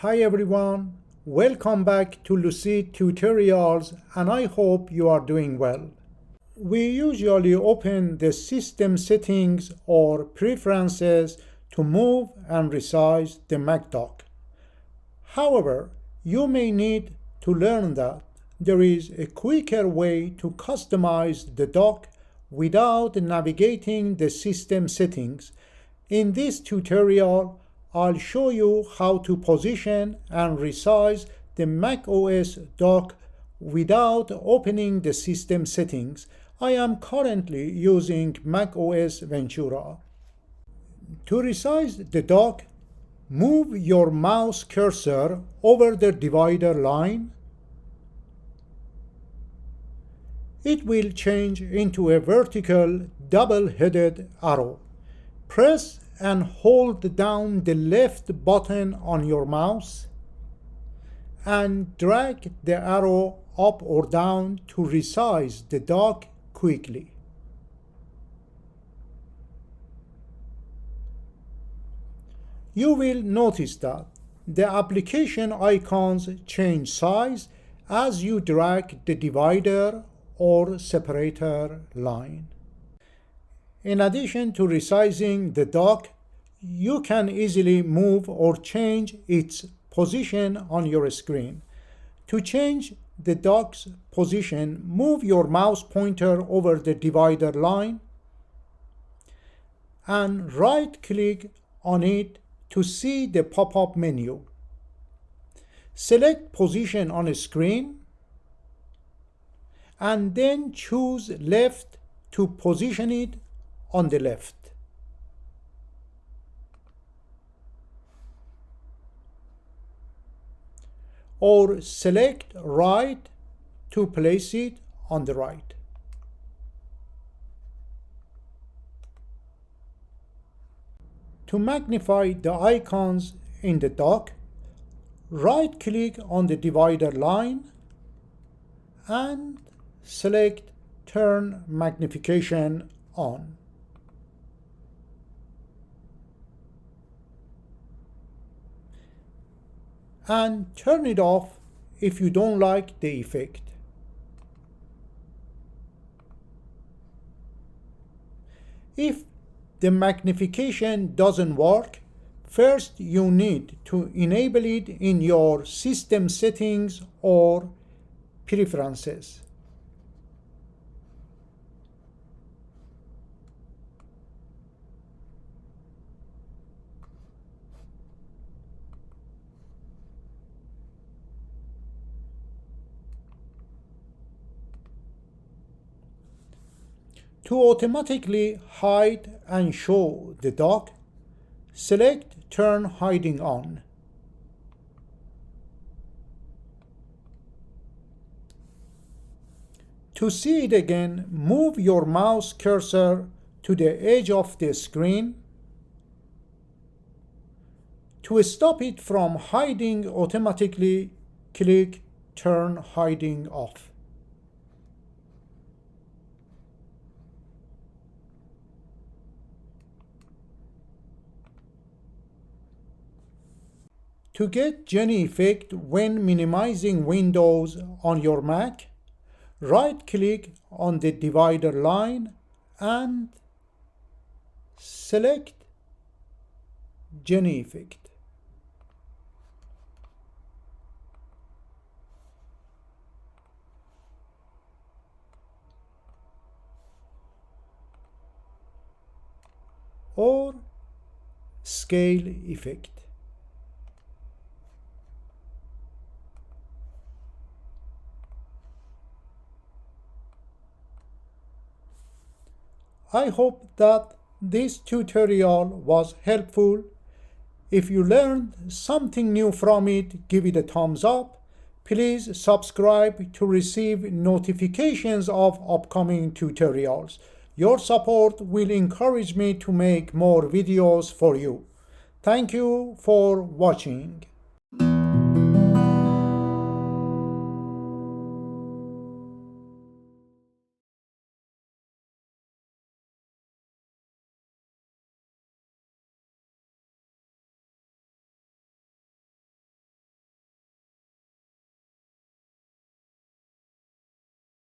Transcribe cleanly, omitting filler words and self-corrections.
Hi everyone, welcome back to LUCID tutorials and I hope you are doing well. We usually open the system settings or preferences to move and resize the Mac Dock. However, you may need to learn that there is a quicker way to customize the dock without navigating the system settings. In this tutorial, I'll show you how to position and resize the macOS dock without opening the system settings. I am currently using macOS Ventura. To resize the dock, move your mouse cursor over the divider line. It will change into a vertical double-headed arrow. Press and hold down the left button on your mouse and drag the arrow up or down to resize the dock quickly. You will notice that the application icons change size as you drag the divider or separator line. In addition to resizing the dock, you can easily move or change its position on your screen. To change the dock's position, move your mouse pointer over the divider line and right-click on it to see the pop-up menu. Select Position on a screen and then choose Left to position it on the left. Or select Right to place it on the right. To magnify the icons in the dock, right-click on the divider line and select Turn Magnification On. And turn it off if you don't like the effect. If the magnification doesn't work, first you need to enable it in your system settings or preferences. To automatically hide and show the dock, select Turn Hiding On. To see it again, move your mouse cursor to the edge of the screen. To stop it from hiding automatically, click Turn Hiding Off. To get Genie effect when minimizing windows on your Mac, right-click on the divider line and select Genie effect. Or scale effect. I hope that this tutorial was helpful. If you learned something new from it, give it a thumbs up. Please subscribe to receive notifications of upcoming tutorials. Your support will encourage me to make more videos for you. Thank you for watching.